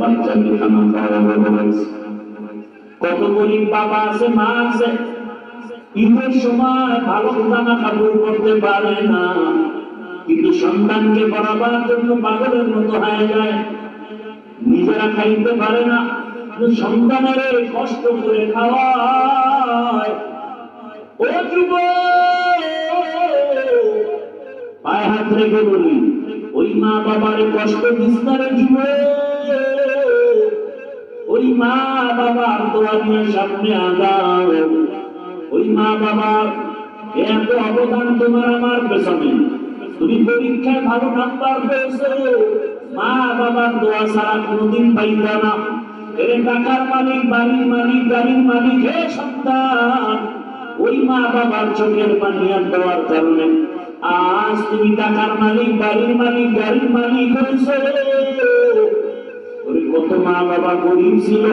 বাচ্চাকে খানা খাওয়ানো হয়েছে। কত গরিব বাবা আছে, মা আছে, ঈদের সময় ভালো জামা কাপড় করতে পারে না, কিন্তু সন্তানকে পড়াবার জন্য পাগলের মতো হয়ে যায়, নিজেরা খাইতে পারে না, সন্তানের কষ্ট করে খাওয়ায়। ও যুবক, পায়ে হাত রেখে বলি, ওই মা বাবার কষ্ট বিস্তারের যুবক, ওই মা বাবার দোয়া নিয়ে সামনে আগাও। ওই মা বাবার এত অবদান তোমার আমার পেছনে। তুমি পরীক্ষায় ভালো নাম্বার পেয়েছো, মা বাবার দোয়া ছাড়া কোনোদিন পাইবা না। এর টাকার মালিক, বাড়ির মালিক, গাড়ির মালিক, হে সন্তান, ওই মা বাবার চোখের পানি আর দেওয়ার কারণে আজ তুমি টাকার মালিক, বাড়ির মালিক, গাড়ির মালিক হয়েছো। ওই কত মা বাবা গরিব ছিল,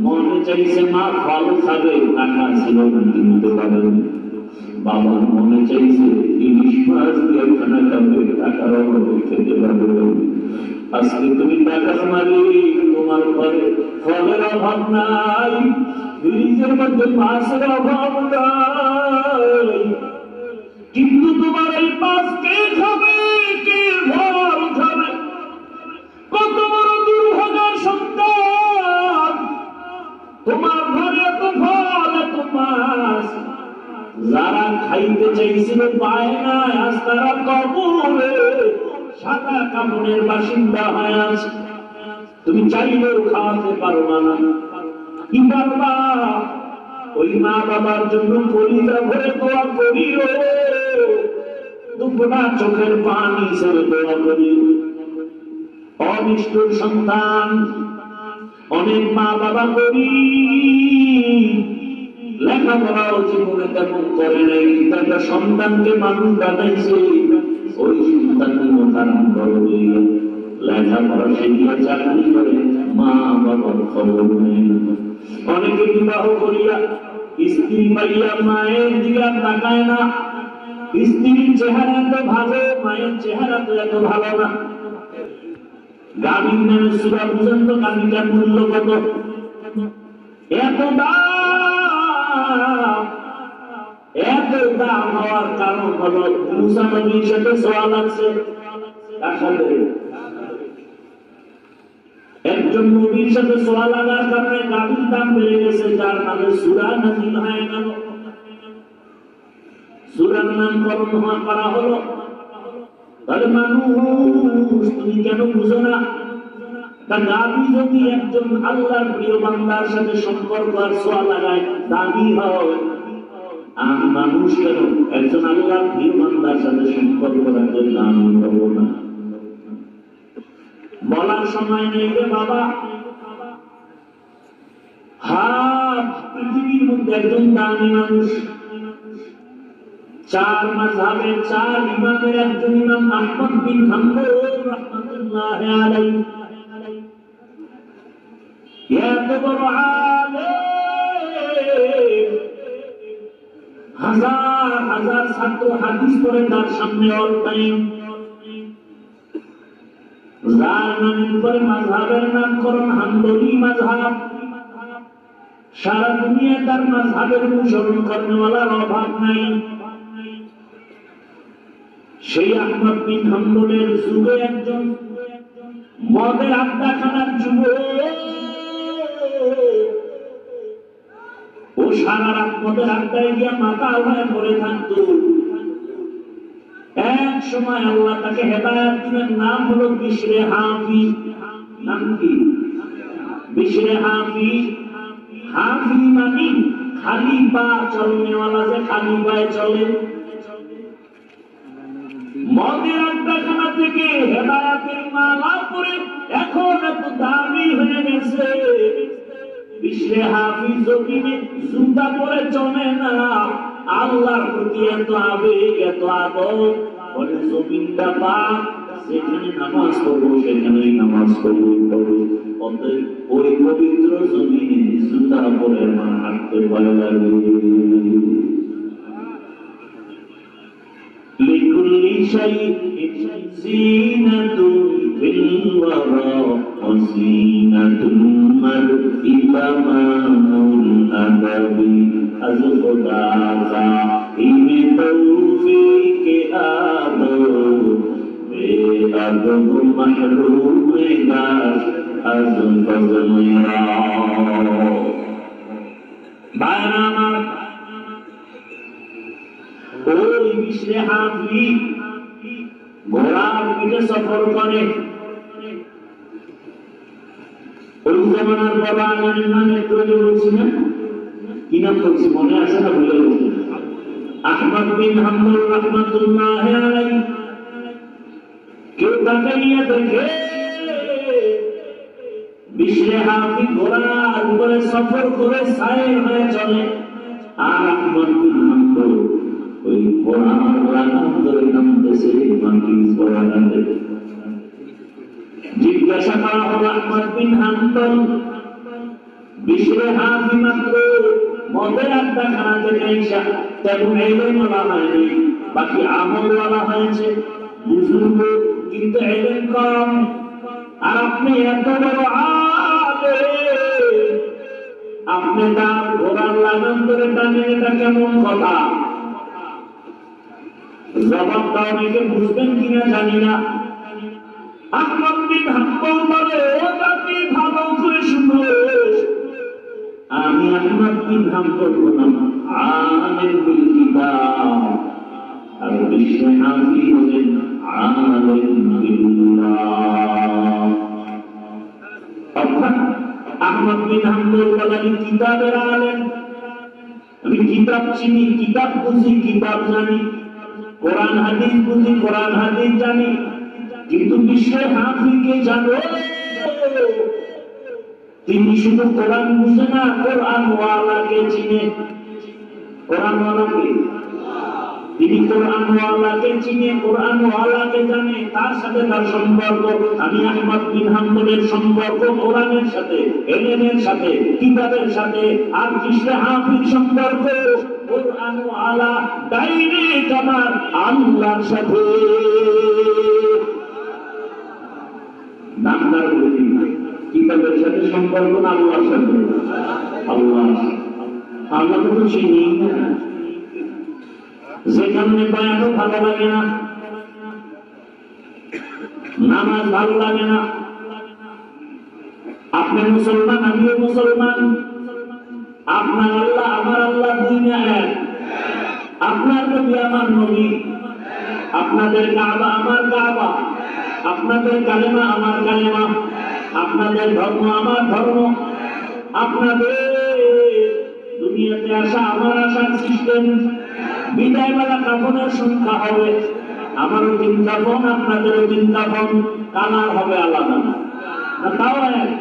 মনে চাইছে মা ফল খাবে, টাকা ছিল না কিনতে পারেন। বাবার মনে চাইছে ইলিশ মাছ দিয়ে খানা খাবে, টাকার অভাবে খেতে পারবে। আজকে তুমি টাকার মালিক, তোমার ঘরে ফলের অভাব নাই, ফ্রিজের মধ্যে মাছের অভাব নাই, কিন্তু তোমার এই মাছ কে খাবে, কে ফল খাবে? কত বড় দুর্ভাগ্যের সন্তান, তোমার ঘরে এত ফল, এত মাছ, যারা খাইতে চাইছিল পায় না, আজ তারা কবরে সাদা কাপড়ের বাসিন্দা হয়ে আছে। তুমি চাইলেও খাওয়াতে পারবা না, কি পারবা? ওই মা বাবার জন্য কলিজা ভরে দোয়া করিও, দুপুরা চোখের পানি ছেড়ে দোয়া করি। অনিষ্ঠুর সন্তান, অনেক মা বাবা করি, লেখাপড়াও জীবনে তেমন করে নাই, কিন্তু একটা সন্তানকে মানুষ বানাইছে, ওই সন্তানকে মোটান করবে, লেখাপড়া শিখিয়া চাকরি করে, মা বাবার খবর নেই। অনেকে বিবাহ করিয়া স্ত্রী পাইয়া মায়ের দিকে তাকায় না, স্ত্রীর চেহারা তো ভালো, মায়ের চেহারা তো এত ভালো না। গাভীর নামে সূরা পর্যন্ত গাভীটার মূল্য কত? এত দাম, এত দাম হওয়ার কারণ হলো মুসা নবীর সাথে সওয়াল আছে। তার সাথে একজন নবীর সাথে সওয়াল লাগার কারণে গাভীর দাম বেড়ে গেছে, যার নামে সূরা নাযিল হয়ে গেল। সূরার নামকরণ করা হলো। তাহলে মানুষ, তুমি কেন বুঝো না? দাবি যদি একজন আল্লাহর প্রিয় বান্দার সাথে সম্পর্ক আর সোয়া লাগায়, দাবি হয় আমি মানুষ কেন একজন আল্লাহর প্রিয় বান্দার সাথে সম্পর্ক রাখতে দাবি হবো না? বলার সময় নেই রে বাবা। পৃথিবীর মধ্যে একজন দামি মানুষ, চার মাযহাবের চার ইমামের একজন ইমাম আহমদ বিন হাম্বল রাহমাতুল্লাহি আলাইহি, এত বড় আলেম, হাজার হাজার ছাত্র হাদিস পড়ে তার সামনে অল টাইম, যার নামের উপরে মাযহাবের নামকরণ হাম্বলি মাযহাব, সারা দুনিয়া তার মাযহাবের অনুসরণ করেওয়ালার অভাব নাই। সেই আহমদ বিন হাম্বলের যুগে একজন মদের আড্ডাখানার যুবক, ও সারা রাত মদের আড্ডায় গিয়া মাথা হয়ে পড়ে থাকত। এক সময় আল্লাহ তাকে হেদায়েত দিলেন, নাম হলো বিশরে হাফি। নাম কি? বিশরে হাফি। হাফি মানে খালি পা চলনেওয়ালা, যে খালি পায়ে চলে। মদের আড্ডাখানা থেকে হেদায়েতের মালা পরে এখন এত দামি হয়ে গেছে। বিশরে হাফি জমিনে জুতা পরে চলে না, আল্লাহর প্রতি এত আবেগ, এত আদর, বলে জমিনটা পাক, সেখানে নামাজ পড়বো, সেখানেই নামাজ পড়বো। অতএব ওই পবিত্র জমিনে জুতা পরে আমার হাঁটতে ভয় লাগে। لكل شيء زينة في الورى وزينة المرء تمام الأدب الخدا إن توفيق آدو بأدب محروم داش از فضل বাইরামার ওই বিশে হাফি ঘোড়ার পিঠে সফর করে ওই জামানার বাবা আলীর নাম একটু আগে বলছিলেন কি নাম বলছি মনে আছে না ভুলে গেছি আহমদ বিন হাম্বল রাহমাতুল্লাহ আলাইহি কেউ তাকাইয়া দেখে বিশে হাফি ঘোড়ার উপরে সফর করে সায়ের হয়ে চলে আর আহমদ বিন হাম্বল ওই ঘোড়ার লাগাম ধরে নামতেছে মাটির ঘোড়াতে জিজ্ঞাসা করা হলো আহমদ বিন হাম্বল বিশে হাফি মাত্র মদের আড্ডা খানা থেকে এসা তেমন এলেম বলা হয়নি বাকি আমল বলা হয়েছে বুজুর্গ কিন্তু এলেম কম আর আপনি এত বড় আপনি তার ঘোড়ার লাগাম ধরে টানেন এটা কেমন কথা জবাবটা অনেকে বুঝবেন কিনা জানি না আহমদ বিন হাম্বল বলে আপনি ভালো করে শুনো আমি আহমদ বিন হাম্বল বললাম আলিম বিল কিতাব আর বিশে হাফি হলেন আলিম বিল্লাহ আহমদ বিন হাম্বল বলেন কিতাবের আলেম আমি কিতাব চিনি কিতাব বুঝি কিতাব জানি কোরআন হাদিস বুঝি কোরআন হাদিস জানি কিন্তু বিশে হাফিকে জানো তিনি শুধু কোরআন বুঝে না কোরআন ওয়ালাকে চিনে কোরআন ওয়ালাকে তিনি কোরআন ওয়ালাকে চিনে কোরআন ওয়ালাকে জানে তার সাথে তার সম্পর্ক আমি আহমদ বিন হাম্বলের সম্পর্ক কোরআনের সাথে ইলমের সাথে কিতাবের সাথে আর বিশে হাফির সম্পর্ক কোরআন ওয়ালা ডাইরেক্ট আমার আল্লাহর সাথে নামদার বলি কিতাবের সাথে সম্পর্ক না আল্লাহর সাথে আল্লাহ আল্লাহকে তো চিনি না যেখানে বয়ানও ভালো লাগে না নামাজ ভালো লাগে না আপনি মুসলমান আমিও মুসলমান আপনার আল্লাহ আমার আল্লাহ দুই না এক আপনার নবী আমার নবী আপনাদের কাবা আমার কাবা আপনাদের কালেমা আমার কালেমা আপনাদের ধর্ম আমার ধর্ম আপনাদের দুনিয়াতে আসা আমার আসার সিস্টেম বিদায় বেলা কাফনের সংখ্যা হবে আমারও তিন কাফন আপনাদেরও তিন কাফন কালার হবে আলাদা না তাও এক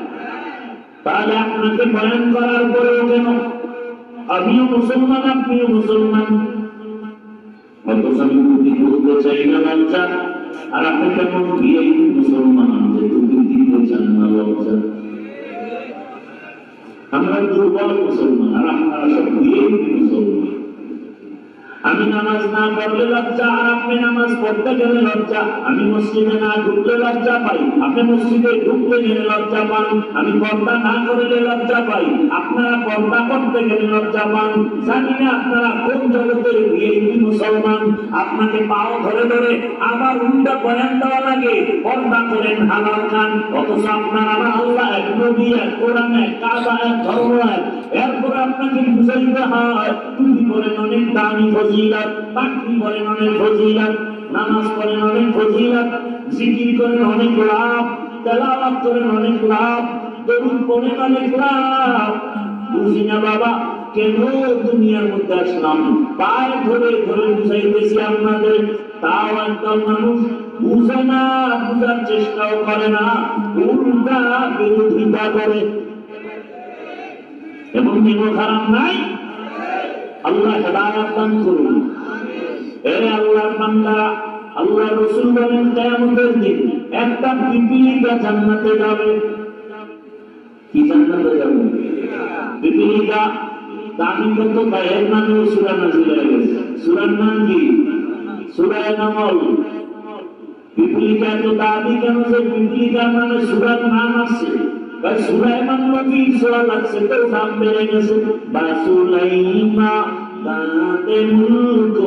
তাহলে আপনাকে বয়ান করার পরেও কেন আমিও মুসলমান আপনিও মুসলমান অথচ আমি টুপি করতে চাই না লজ্জা আর আপনি কেমন বিয়েই মুসলমান যে টুপি দিতে চান না লজ্জা আমরা দুর্বল মুসলমান আর আপনারা সব বিয়েই মুসলমান আমি নামাজ না পড়লে লজ্জা আর আপনি নামাজ পড়তে গেলে লজ্জা আমি মসজিদে না ঢুকলে লজ্জা পাই আপনি মসজিদে ঢুকতে গেলে লজ্জা পান আমি পর্দা না করলে লজ্জা পাই আপনারা পর্দা করতে গেলে লজ্জা পান জানি না আপনারা কোন জগতের ভিআইপি মুসলমান আপনাকে পাও ধরে ধরে আবার উল্টা বয়ান দেওয়া লাগে পর্দা করেন হালাল খান অথচ আপনার আমার আল্লাহ এক নবী এক কোরআন এক কাবা এক ধর্ম এক এরপরে আপনাকে বুঝাইতে হয় তুমি বলেন অনেক দামি ফজিলত পাখি বলেন অনেক ফজিলত নামাজ পড়েন অনেক ফজিলত জিকির করেন অনেক লাভ তেলাওয়াত করেন অনেক লাভ দরুদ পড়েন অনেক লাভ বুঝি না বাবা কেন দুনিয়ার মধ্যে আসলাম পায়ে ধরে ধরে বুঝাইতেছি আপনাদের তাও একদম মানুষ বুঝে না বুঝার চেষ্টাও করে না উল্টা বিরোধিতা করে এবং কোনো খারাপ নাই আল্লাহ হেদায়েত দান করুন এরে আল্লাহর বান্দা আল্লাহ রাসূল বলেন কিয়ামতের দিন একটা পিপীলিকা জান্নাতে যাবে কি জান্নাতে যাবে পিপীলিকা দামি কত ভাইয়ের নামে সূরা নাযিল হয়ে গেছে সূরার নাম কি সূরা নামল পিপলিকা তো দাবি কেন যে পিপলিকা মানে সূরার নাম আছে, বা সুলাইমান নবীর সূরা লাগছে তো নাম বেড়ে গেছে, বা সুলাইমা দাতে মুলক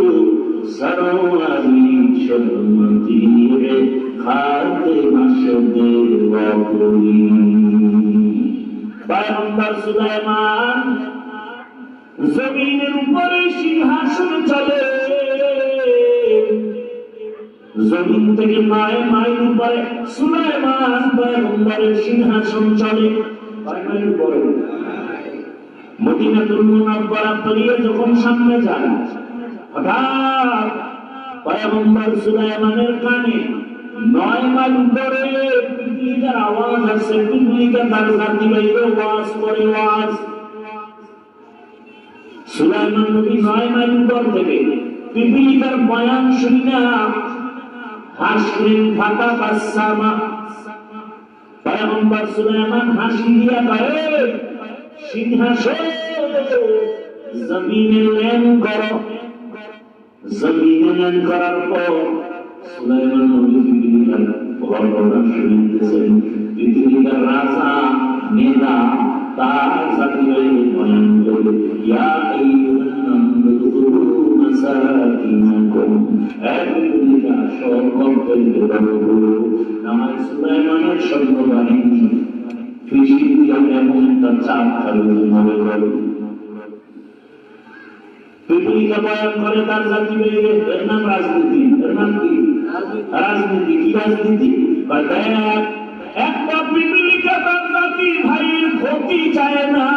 সরওয়ারি শরমতি রে খাতে মাসদে ওয়াকুরি। পয়গম্বর সুলাইমান জমিনের উপরে সিংহাসন চলে, জমিন থেকে 9 মাইল উপরে সুলাইমান পয়গম্বরের সিংহাসন চলে। কয় মাইল উপরে? মদিনাতুল মুনাওয়ারা পেরিয়ে যখন সামনে যান, হঠাৎ পয়গম্বর সুলাইমানের কানে 9 মাইল উপরে পিপলিকার আওয়াজ আসে। পিপলিকা তার জাতি বাইরে ওয়াজ করে, ওয়াজ। সুলাইমান নবী 9 মাইল উপর থেকে পিপলিকার বয়ান শুনে হাসলেন, ফাটা বাসামা। পয়গম্বর সুলাইমান হাসি দিয়া কয়, সিংহাসন জমিনে লেন করো। জমিনে লেন করার পর সুলাইমান নবী পিপলিকার ঘটনা শুনতেছেন। পিপলিকার রাজা নেতা তার সাথে বয়ান করে, ইয়া আইয়ুহান নামলু মাসাকিনাকুম, পিপলিকা সর্বত্র বলো আমার সুলাইমানের সৈন্যবাহিনী পৃথিবীতে এমন একটা চাপ খালি হবে বলো। পিপলিকা বয়ান করে তার জাতি বাইরে, এর নাম রাজনীতি। এর নাম কি? রাজনীতি। কি রাজনীতি? একটা পিপলিকা তার জাতি ভাইয়ের ক্ষতি চায় না,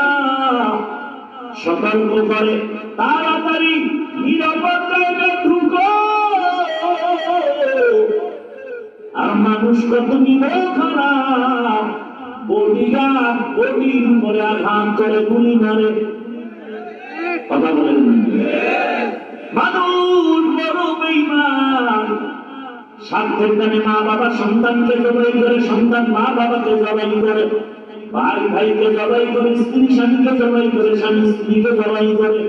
সতর্ক করে তাড়াতাড়ি নিরাপদ জায়গায় ঢুকো। আর মানুষ কত নিরীহ খারাপ, বডিগার্ড বডির উপরে আঘাত করে গুলি মারে। কথা বলেন, মানুষ বড় বেঈমান। স্বার্থের টানে মা বাবা সন্তানকে জবাই করে, সন্তান মা বাবাকে জবাই করে, ভাই ভাইকে জবাই করে, স্ত্রী স্বামীকে জবাই করে, স্বামী স্ত্রীকে জবাই করে,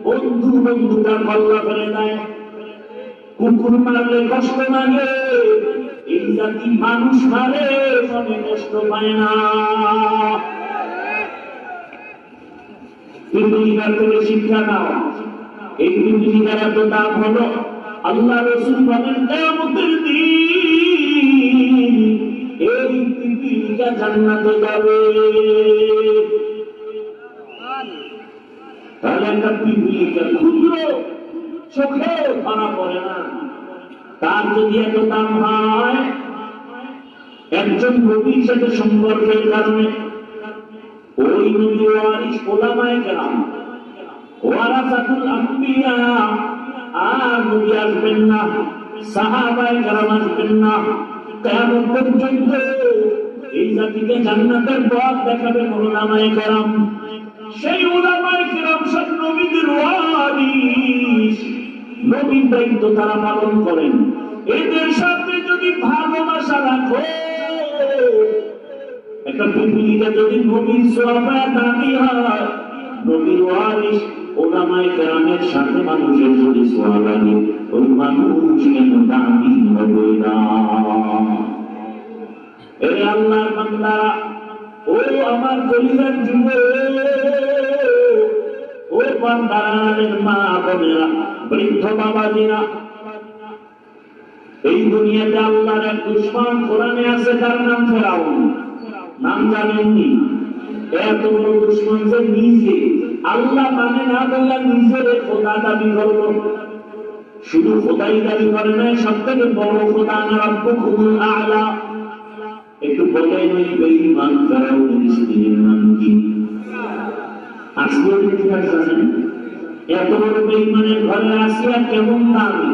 বন্ধু বন্ধুটা কল্লা ফেলে দেয়। কুকুর মারলে কষ্ট লাগে, এই জাতি মানুষ মারে মনে কষ্ট পায় না। পিপলিকার থেকে শিক্ষা নাও। এই পিপলিকার এত দাম হলো, আল্লাহ রাসূল বলেন কিয়ামতের দিন এই পিপলিকা জান্নাতে যাবে। তাহলে একটা পিপলিকা ক্ষুদ্র, চোখে ধরা পড়ে না, তার যদি এত দাম হয়, একজন নবীর সাথে সম্পর্কের কারণে ওই নবী ওয়ারিস ওলামায়ে কেরাম, ওয়ারাসাতুল আম্বিয়া, আর নবী আসবেন না, সাহাবায়ে কেরাম আসবেন না। কিয়ামত পর্যন্ত এই জাতিকে জান্নাতের পথ দেখাবেন ওলামায়ে কেরাম। সেই ওলামায়ে কেরাম সব নবীদের ওয়ারিস, নবীর দায়িত্ব তারা পালন করেন। এদের সাথে যদি ভালোবাসা রাখো, একটা পিপলিকা যদি নবীর সোয়াবে দাবি হয়, নবীর ওয়ারিস ওলামায়ে কেরামের সাথে মানুষের যদি সোয়া লাগে, ওই মানুষ কেন দামি হবে না? এ আল্লাহর বান্দারা, ও আমার কলিজার যুবক, ও বান্দারের মা বোনেরা, বৃদ্ধ বাবাজিরা, এই দুনিয়াতে আল্লাহর এক দুশমন কোরআনে আছে, তার নাম ফেরাউন। নাম জানেননি? এত বড় দুশমন যে নিজে আল্লাহ মানে না বললে নিজের খোদা দাবি করল। শুধু খোদাই দাবি করে না, সব থেকে বড় খোদা আনা রাব্বুকুমুল আ'লা। একটু বলে ওই বেঈমান ফেরাউনের স্ত্রীর নাম কি? আসিয়ার ইতিহাস জানেন? এত বড় বেঈমানের ঘরে আসিয়া কেমন দামি?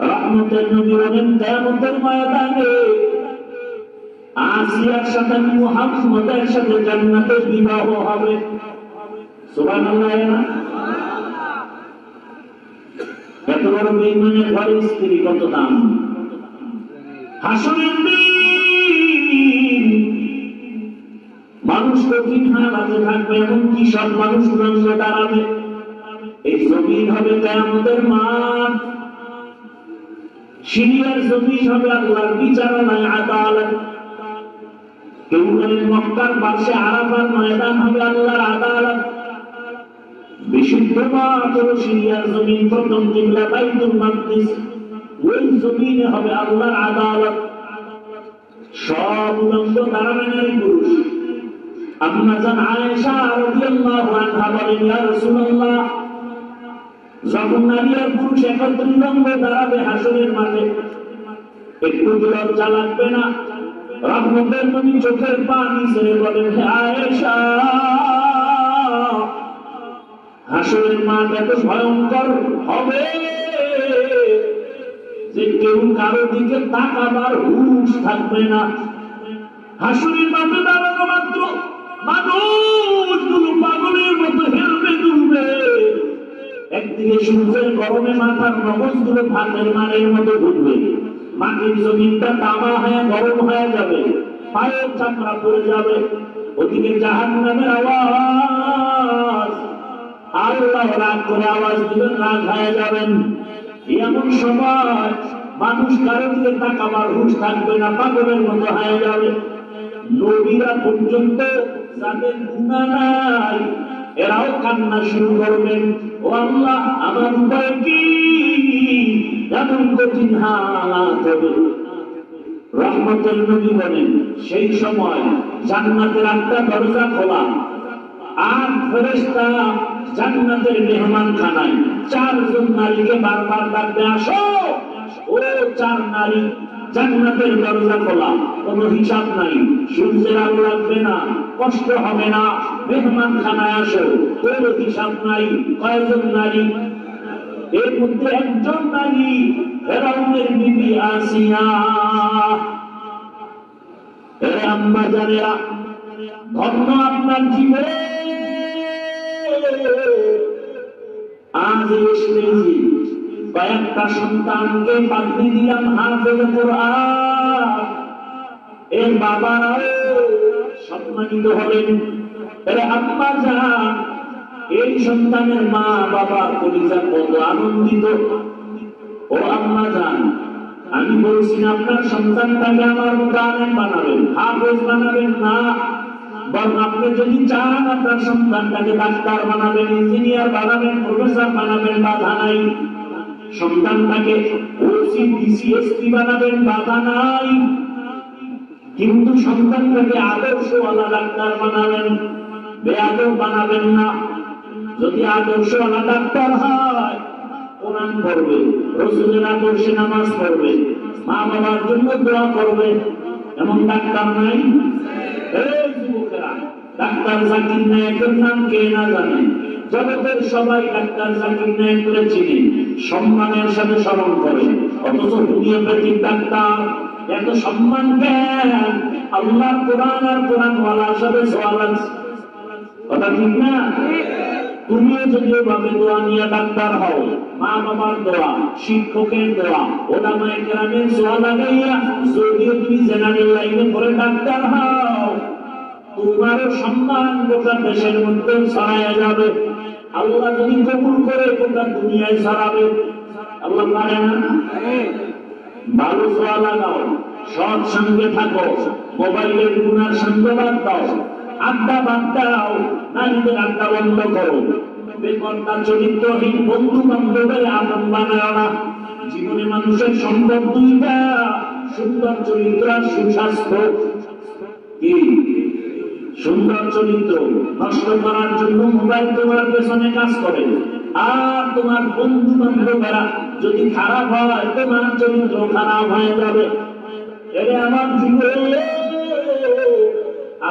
রহমতের নবী বলেন কিয়ামতের ময়দানে আসিয়ার সাথে মুহাম্মদের সাথে জান্নাতে বিবাহ হবে। সুবহানাল্লাহ। এত বড় বেঈমানের ঘরে স্ত্রী কত দাম! হাসরের দিন মানুষ কঠিন হালাতে থাকবে, এমনকি সব মানুষ রঙে দাঁড়াবে। এই জমিন হবে কিয়ামতের মাঠ। সিরিয়ার জমিন হবে আল্লাহর বিচারণায় আদালত। কেউ বলেন মক্কার পাশে আরাফার ময়দান হবে আল্লাহর আদালত। বিশুদ্ধ মাত্র সিরিয়ার জমিন, প্রথম কিবলা বাইতুল মাকদিস, ওই জমিনে হবে আল্লাহর আদালত। সব উলঙ্গ দাঁড়াবে নারী পুরুষ। আম্মা জান আয়েশা রাদিয়াল্লাহু আনহা বলেন, ইয়া রাসূলুল্লাহ, যখন নারী আর পুরুষ একত্রে উলঙ্গ দাঁড়াবে হাসরের মাঠে, একটু লজ্জা লাগবে না? রহমতের নবী চোখের পানি ছেড়ে বলেন, হে আয়েশা, হাসরের মাঠ এত ভয়ঙ্কর হবে যে কেউ কারো দিকে তাকাবার হুঁশ থাকবে না। হাসরের মাঠে দাঁড়ানো মাত্র মানুষগুলো পাগলের মতো হেলবে দুলবে। একদিকে সূর্যের গরমে মাথার নখগুলো ভাতের মারের মতো ঘুরবে, মাটির জমিনটা তামা হয়ে গরম হয়ে যাবে, পায়ের চামড়া পড়ে যাবে। ওদিকে জাহান্নামের আওয়াজ, আল্লাহ রাগ করে আওয়াজ দিবেন, রাগ হয়ে যাবেন। এমন সময় মানুষ কারো দিকে তাকাবার হুঁশ থাকবে না, পাগলের মতো হয়ে যাবে। নবীরা পর্যন্ত যাদের গুনাহ নাই এরাও কান্না শুরু করবেন, ও আল্লাহ, আমার উপায় কি? এমন কঠিন হালাত হবে। রহমতের নবী বলেন, সেই সময় জান্নাতের একটা দরজা খোলা, আর ফেরেশতা জান্নাতের মেহমানখানায় চারজন নারীকে বারবার ডাকবে, আসো। ও চার নারী, জান্নাতের দরজা খোলা, কোনো হিসাব নাই, সূর্যের আলো লাগবে না, কষ্ট হবে না, মেহমানখানায় আসো, কোনো হিসাব নাই। কয়জন নারী? এর মধ্যে একজন নারী ফেরাউনের বিবি আসিয়া। এরে আম্মা জানেরা, ধন্য আপনার জীবন। আজ এসেছি, কয়েকটা সন্তানকে পাগড়ি দিলাম হাফেজ কোরআন। এর বাবারাও সম্মানিত হলেন। এরে আম্মা জান, এই সন্তানের মা বাবা কলিজা কত আনন্দিত। ও আম্মা জান, আমি বলছি না আপনার সন্তানটাকে আমার গানের বানাবেন, হাফেজ বানাবেন না, বরং আপনি যদি চান আপনার সন্তানটাকে ডাক্তার বানাবেন, ইঞ্জিনিয়ার বানাবেন, প্রফেসর বানাবেন, বাধা নাই। সন্তানটাকে ওসি, ডিসি, এসপি বানাবেন, বাধা নাই। কিন্তু সন্তানটাকে আদর্শওয়ালা ডাক্তার বানাবেন, বেয়াদব বানাবেন না। যদি আদর্শওয়ালা ডাক্তার হয়, কোরআন পড়বে, রাসূলের আদর্শে নামাজ পড়বে, মা বাবার জন্য দোয়া করবে, এমন ডাক্তার নাই? এই যুবকেরা, ডাক্তার জাকির নায়েকের নাম কে না জানে? জগতের সবাই ডাক্তার জাকির নায়েক করে চিনি, সম্মানের সাথে স্মরণ করে, অথচ হোমিওপ্যাথিক ডাক্তার এত সম্মান দেন। আল্লাহ কোরআন আর কোরআনওয়ালার সাথে সওয়াল আছে, কথা ঠিক না? তুমিও যদি এভাবে দোয়া নিয়ে ডাক্তার হও, মা বাবার দোয়া, শিক্ষকের দোয়া, ওলামায়ে কেরামের দোয়া লাগাইয়া যদিও তুমি জেনারেল লাইনে পড়ে ডাক্তার হও, তোমারও সম্মান গোটা দেশের মধ্যে ছড়াইয়া যাবে। আল্লাহ যদি কবুল করে গোটা দুনিয়ায় ছড়াবে। আল্লাহ পারে না? ভালো দোয়া লাগাও, সৎ সঙ্গে থাকো, মোবাইলের গুনার সঙ্গে বাদ দাও, আড্ডা বাদ দাও, নারীদের আড্ডা বন্ধ করো, বেপরদা চরিত্রহীন বন্ধু বান্ধবের আপন বানায় না। জীবনে মানুষের সম্পদ দুইটা, সুন্দর চরিত্র আর সুস্বাস্থ্য। কি সুন্দর চরিত্র নষ্ট করার জন্য মোবাইল তোমার পেছনে কাজ করে, আর তোমার বন্ধু বান্ধবেরা যদি খারাপ হয়, তোমার চরিত্র খারাপ হয়ে যাবে। এরে আমার জীবন,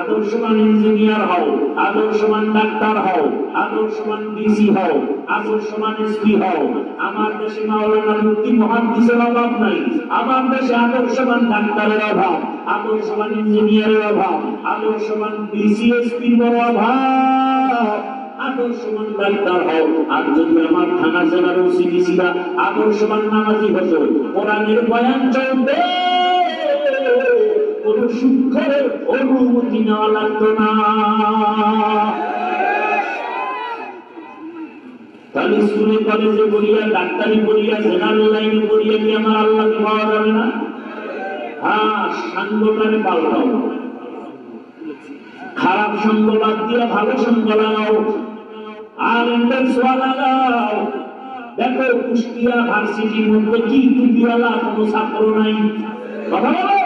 আদর্শবান ইঞ্জিনিয়ার হও, আদর্শবান ডাক্তার হও, আদর্শবান ডিসি হও, আদর্শবান এসপি হও। আমার দেশে মাওলানা মুফতি মুহাদ্দিসের অভাব নাই, আমার দেশে আদর্শবান ডাক্তারের অভাব, আদর্শবান ইঞ্জিনিয়ারের অভাব, আদর্শবান ডিসি এসপির বড় অভাব। আদর্শবান ডাক্তার হও। আর যদি আমার থানা জেলার ওসি ডিসিরা আদর্শবান নামাজি হতো, কোরআনের বয়ান চলবে, কোন শিক্ষকের অনুমতি নেওয়া লাগতো না। তাহলে স্কুলে কলেজে পড়িয়া, ডাক্তারি পড়িয়া, জেনারেল লাইনে পড়িয়া কি আমার আল্লাহকে পাওয়া যাবে না? হ্যাঁ, সাঙ্গটারে পাল্টাও, খারাপ সঙ্গ বাদ দিয়া ভালো সঙ্গ লাগাও, আর এমন সোয়া লাগাও। দেখো কুষ্টিয়া ভার্সিটির মধ্যে কি টুপিওয়ালা কোনো ছাত্র নাই? কথা বলো।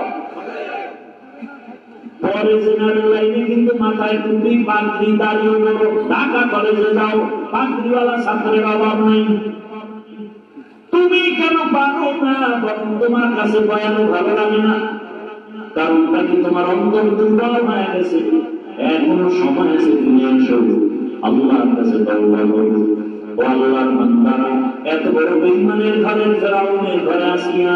পরে জেনারেল লাইনে কিন্তু মাথায় টুপি, পাগড়ি, দাঁড়িয়ে বড়। ঢাকা কলেজে যাও, পাগড়িওয়ালা ছাত্রের অভাব নাই। তুমি কেন পারো না? বরং তোমার কাছে বয়ানো ভালো লাগে না। কারণটা কি? তোমার অন্তর দুর্বল হয়ে গেছে। এখনো সময় আছে, তুমি এসো আল্লাহর কাছে তওবা করো। ও আল্লাহর বান্দারা, এত বড় বেঈমানের ঘরে, ফেরাউনের ঘরে আসিয়া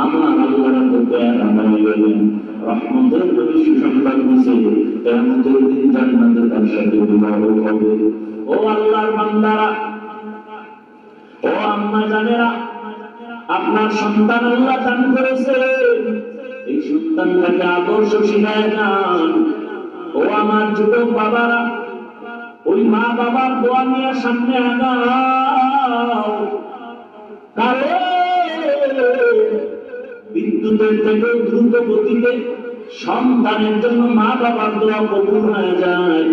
আমার আল্লাহর তো দয়া হয়ে গেলেন, রহমতের প্রতি সুসংবাদ দিয়েছে, কিয়ামতের দিন জান্নাতে তার সাথে বিবাহ হবে। ও আল্লাহর বান্দারা, ও আম্মা জানেরা, আপনার সন্তান আল্লাহ দান করেছে, এই সন্তানটাকে আদর্শ শিখায় যান। ও আমার যুবক বাবারা, ওই মা বাবার দোয়া নিয়ে সামনে আগাও। কারণ বিদ্যুতের থেকে দ্রুত গতিতে সন্তানের জন্য মা বাবার দোয়া কবুল হয়ে যায়।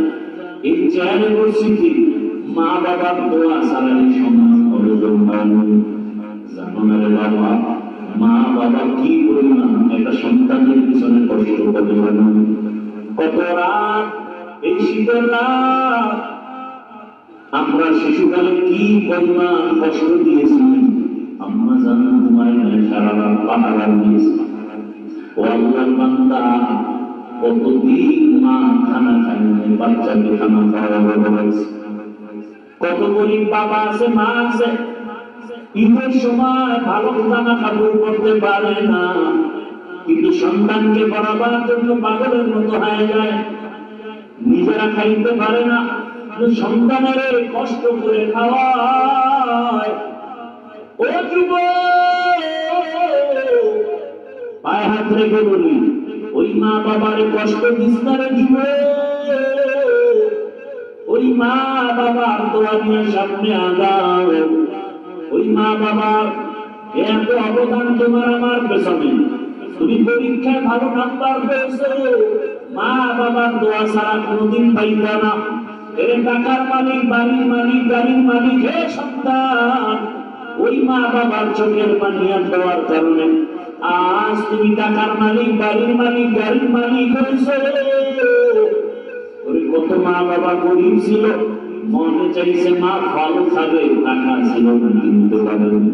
এই চেয়ারে পরিস্থিতি মা বাবার দোয়া ছাড়া এই সমাজ অর্জন হয়নি। জানো না রে বাবা, মা বাবা কি পরিমাণ একটা সন্তানের পিছনে কষ্ট করে জানেন? কত রাত, এই শীতের রাত আমরা শিশুকালে কি পরিমাণ কষ্ট দিয়েছি। আম্মা জানো ঘুমায় নাই, সারা রাত পাহারা দিয়েছি। ও আল্লাহর বান্দা, কতদিন মা খানা খায় নাই, বাচ্চাকে খানা খাওয়ানো হয়েছে। কত গরিব বাবা আছে, মা আছে, ঈদের সময় ভালো জামা কাপড় পরতে পারে না, কিন্তু সন্তানকে পড়াবার জন্য পাগলের মতো হয়ে যায়। নিজেরা খাইতে পারে না, সন্তানের কষ্ট করে খাওয়ায়। ও যুবক, পায়ে হাত রেখে বলি, ওই মা বাবার কষ্ট দিস না রে যুবক। ওই মা বাবার দোয়া নিয়ে সামনে আগাও। ওই মা বাবার এত অবদান তোমার আমার পেছনে। তুমি পরীক্ষায় ভালো নাম্বার পেয়েছো, মা বাবার দোয়া ছাড়া কোনোদিন পাইবা না। এর টাকার মালিক, বাড়ির মালিক, গাড়ির মালিক, হে সন্তান, ওই মা বাবার চোখের পানি আর দেওয়ার কারণে আজ তুমি টাকার মালিক, বাড়ির মালিক, গাড়ির মালিক হয়েছে। কত মা বাবা গরিব ছিল, মনে চাইছে মা ফল খাবে, টাকা ছিল না কিনতে পারেনি।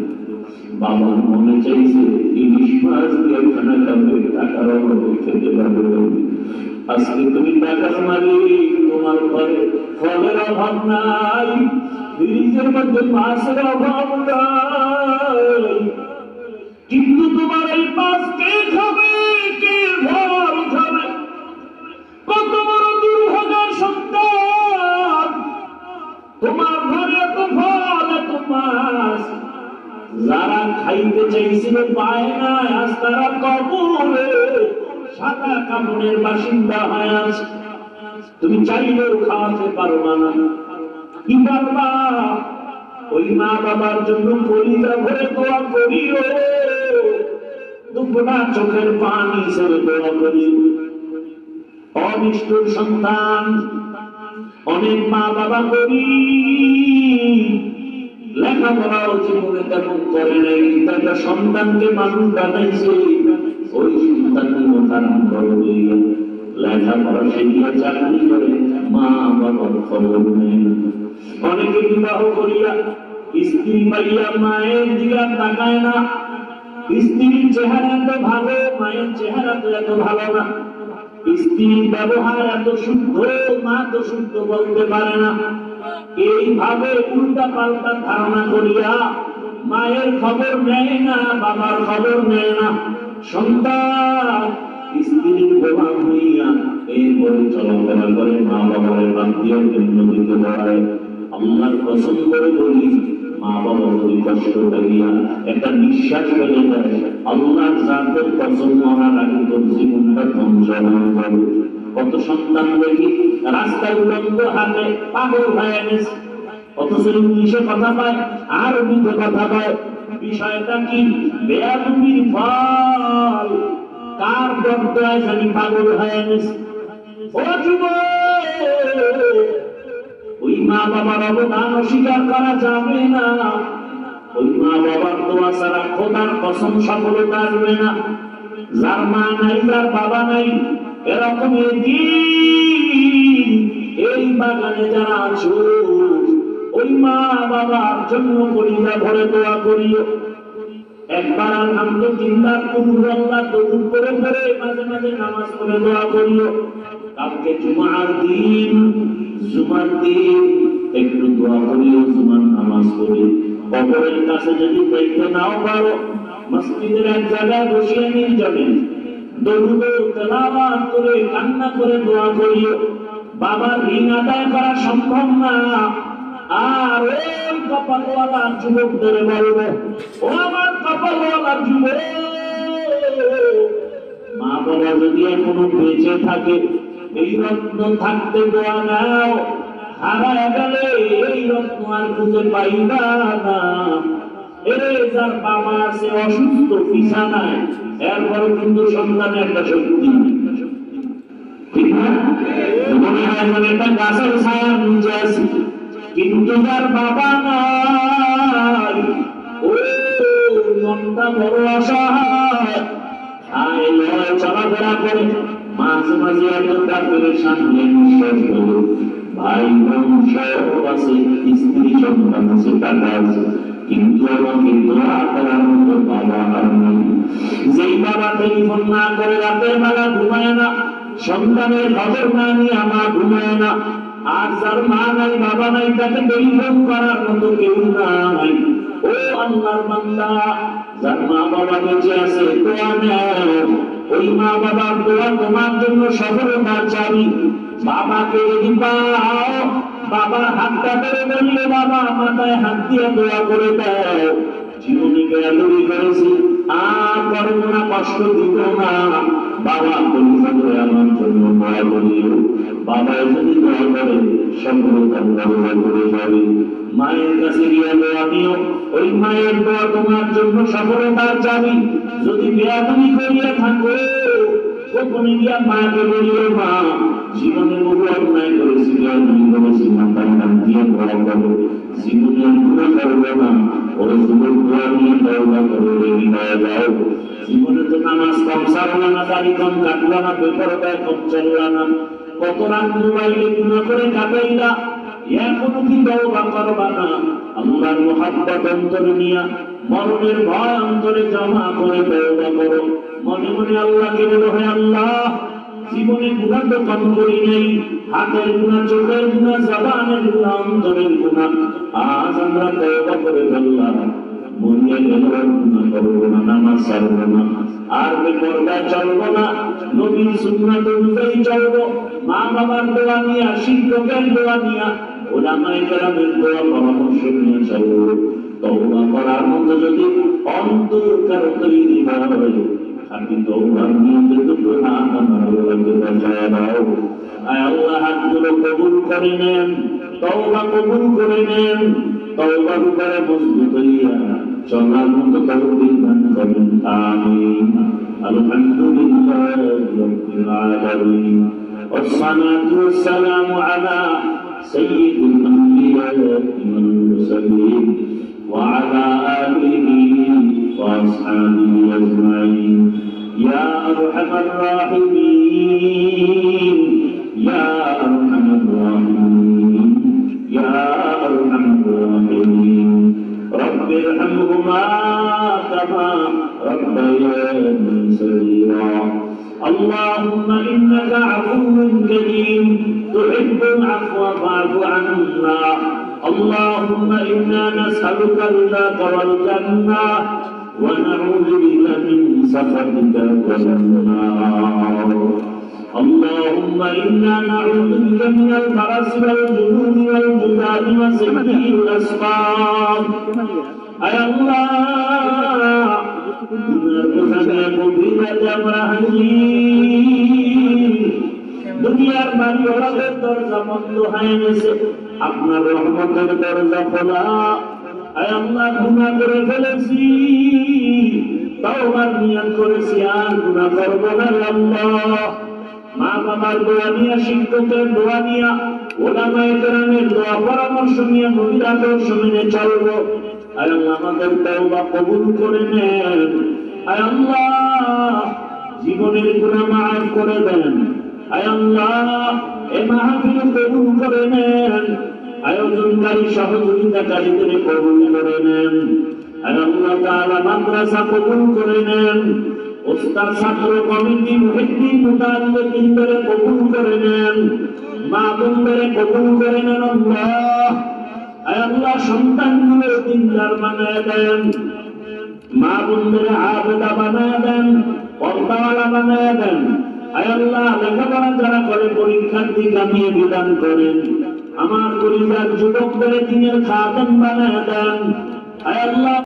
বাবার মনে চাইছে ইলিশ মাছ দিয়ে খানা খাবে, টাকার অভাবে খেতে পারবে। আজকে তুমি টাকার মালিক, তোমার ঘরে ফলের অভাব নাই, ফ্রিজের মধ্যে মাছের অভাব নাই, কিন্তু তোমার এই মাছ কে খাবে, কে ফল খাবে? কত বড় দুর্ভাগ্যের সন্তান, তোমার ঘরে এত ফল, এত মাছ, যারা খাইতে চাইছিল পায় না, আজ তারা কবরে সাদা কাপড়ের বাসিন্দা হয়ে আছে। তুমি চাইলেও খাওয়াতে পারবা না। কি পারবা? ওই মা বাবার জন্য কলিজা ভরে দোয়া করিও, দুপুরা চোখের পানি ছেড়ে দোয়া করি। অনিষ্ঠুর সন্তান, অনেক মা বাবা করি, লেখাপড়াও জীবনে তেমন করে নাই, কিন্তু একটা সন্তানকে মানুষ বানাইছে, ওই সন্তানের কারণ করবে লেখাপড়া শিখিয়া চাকরি করে, মা বাবার খবর নেই। অনেকে বিবাহ করিয়া স্ত্রী পাইয়া মায়ের দিকে তাকায় না। স্ত্রীর চেহারা এত ভালো, মায়ের চেহারা তো এত ভালো না। স্ত্রীর ব্যবহার এত শুদ্ধ, মা তো শুদ্ধ বলতে পারে না। এইভাবে উল্টা পাল্টা ধারণা করিয়া মায়ের খবর নেয় না, বাবার খবর নেয় না। সন্তান স্ত্রীর গোলাম হইয়া এরপরে চলাফেরা করে, মা বাবার বাদ দিয়ে জন্য দিতে পারে। আল্লাহর কসম করে বলি, মা বাবা যদি কষ্ট করিয়া একটা নিঃশ্বাস ফেলে দেয়, আল্লাহর জাতের কসম মরার আগে তোর জীবনটা ধ্বংস হয়ে যাবে। কত সন্তান দেখি রাস্তায় উলঙ্গ হাতে পাগল হয়ে গেছে, অথচ ইংলিশে কথা কয়, আরবিতে কথা কয়। বিষয়টা কি? বেয়াদবির ফল। কার বদয়ায় জানি পাগল হয়ে গেছে। ও যুবক, ওই মা বাবার অবদান অস্বীকার করা যাবে না। ওই মা বাবার দোয়া ছাড়া খোদার কসম সফলতা আসবে না। যার মা নাই, যার বাবা নাই, এরকম এই বাগানে যারা আছো, ওই মা বাবার জন্য কলিজা ভরে দোয়া করিও। একবার আলহামদুলিল্লাহ কুল্লাল্লাহ দরুদ করে করে মাঝে মাঝে নামাজ পড়ে দোয়া করিও। কালকে জুমার দিন, জুমার দিন একটু দোয়া করিও, জুমার নামাজ পড়ে। কবরের কাছে যদি দেখতে নাও পারো, মসজিদের এক জায়গায় বসে নির্জনে দরুদ তেলাওয়াত করে কান্না করে দোয়া করিও। বাবার ঋণ আদায় করা সম্ভব না। আর ওই কপালওয়ালা যুবকদের বলবো, ও আমার কপালওয়ালা যুবক, মা বাবা যদি এখনো বেঁচে থাকে, এই রত্ন থাকতে দোয়া নাও। হারায় গেলে এই রত্ন আর খুঁজে পাইবা না। এরে যার বাবা আছে অসুস্থ বিছানায়, এরপরও কিন্তু সন্তানের একটা শক্তি, ঠিক না? মনে হয় মানে একটা গাছের ছায়া নিচে আছে, কিন্তু যার বাবা নাই, ও মনটা বড় অসহায়। আয় লয় চলাফেরা করে, মাঝে মাঝে এত কাপড়ের সামনে নিঃশ্বাস হলো। ভাই বোন সব আছে, স্ত্রী সন্তান আছে, টাকা আছে, কিন্তু আমাকে দোয়া করার মতো বাবা আর নেই। যেই বাবা টেলিফোন না করে রাতের বেলা ঘুমায় না, সন্তানের খবর না নিয়ে আমার ঘুমায় না, আর যার মা নাই বাবা নাই, তাকে টেলিফোন করার মতো কেউ নাই। ও আল্লাহর বান্দা, যার মা বাবা বেঁচে আছে দোয়া নেও। ওই মা বাবার দোয়া তোমার জন্য সফলতার চাবি। বাবাকে যদি পাও, বাবার হাতটা ধরে বললে, বাবা মাথায় হাত দিয়ে দোয়া করে দাও, জীবনে বেয়াদবি করেছি, আর করবো না, কষ্ট দিব না, বাবা পরিচয় করে আমার জন্য দোয়া করিও। বাবা যদি দোয়া করে, সফলতা দোয়া করে যাবে। মায়ের কাছে গিয়ে দোয়া নিও, ওই মায়ের দোয়া তোমার জন্য সফলতার চাবি। যদি বেয়াদবি করিয়া থাকো, গোপনে গিয়া মাকে বলিও, মা জীবনে বহু অন্যায় করেছি, বেয়াদবি করেছি, মাথায় হাত দিয়ে দোয়া করো, জীবনে গুনাহ করবে না। ওই জীবন দোয়া নিয়ে দোয়া করো, রেডি হয়ে যাও। জীবনে তো নামাজ কম ছাড়লা না, দাড়ি কম কাটলা না, বেপরদায় কম চললা না, কত রাত মোবাইলে গুনাহ করে কাটাইলা, এখনো কি তওবা করবা না? আল্লাহর মুহাব্বত অন্তরে নিয়া, মরণের ভয় অন্তরে জমা করে তওবা করো। মনে মনে আল্লাহকে বলো, হে আল্লাহ, জীবনে গুনাহ তো কম করি নাই, হাতের গুনাহ, চোখের গুনাহ, জবানের গুনাহ, অন্তরের গুনাহ, আজ আমরা তওবা করে ফেললাম। মরিয়া গেল গুনাহ করবো না, নামাজ ছাড়বো না, আর বেপরদায় চলবো না, নবীর সুন্নাত অনুযায়ী চলবো, মা বাবার দোয়া নিয়া, শিক্ষকের দোয়া নিয়া, ওলামায়ে কেরামের দোয়া পরামর্শ নিয়ে চলবো। তওবা করার মতো যদি অন্তর কারো তৈরি হয়, খাঁটি তওবার নিয়তে দুটো হাত আমার আল্লাহকে বাঁচায় দাও। আয় আল্লাহ, হাতগুলো কবুল করে নেন, তওবা কবুল করে নেন, তওবার উপরে মজবুত হইয়া চলার মতো তৌফিক দান করেন, আমিন। আলহামদুলিল্লাহি রাব্বিল আলামিন, والصلاة والسلام على سيد الأنبياء والمرسلين وعلى آله وأصحابه أجمعين. يا أرحم الراحمين، يا أرحم الراحمين، يا أرحم الراحمين. رب ارحمهما كما ربياني صغيرا. اللهم إنك عفو كريم تحب العفو فاعف عنا. اللهم إنا نسألك رضاك والجنة ونعوذ بك من سخطك والنار. اللهم إنا نعوذ بك من البرص والجنون والجذام وسيء الأسقام. أي الله، গুনার বোঝা নিয়ে গভীর রাতে আমরা হাজির। দুনিয়ার বাড়িওয়ালাদের দরজা বন্ধ হয়ে গেছে, আপনার রহমতের দরজা খোলা। আয় আল্লাহ, গুনাহ করে ফেলেছি, তাওবার নিয়ত করেছি, আর গুনাহ করব না আল্লাহ। মা বাবার দোয়া নিয়া, শিক্ষকের দোয়া নিয়া, ওলামায়ে কেরামের দোয়া পরামর্শ নিয়ে নবীর আদর্শ মেনে চলবো। আয় আল্লাহ, আমাদের তওবা কবুল করে নেন। আয় আল্লাহ, জীবনের গুনাহ মাফ করে দেন। আয় আল্লাহ, এই মাহফিল কবুল করে নেন। আয়োজনকারী সহযোগিতাকারীদের কবুল করে নেন। আয় আল্লাহ তাআলা, মাদ্রাসা কবুল করে নেন। ওস্তাদ, ছাত্র কমিটি, মুহিদ্দিন, মুতাআল্লিমিনদের কবুল করে নেন। মা বোনদের কবুল করে নেন আল্লাহ। আয় আল্লাহ, সন্তানগুলো দিনদার বানায় দেন, মা বোনদের আবেদা বানায় দেন, পর্দাওয়ালা বানায় দেন। আয় আল্লাহ, লেখাপড়া যারা করে পরীক্ষার্থী কামিয়ে বিধান করেন। আমার পরিবার যুবকদের দিনের খাদেম বানায় দেন। আয় আল্লাহ,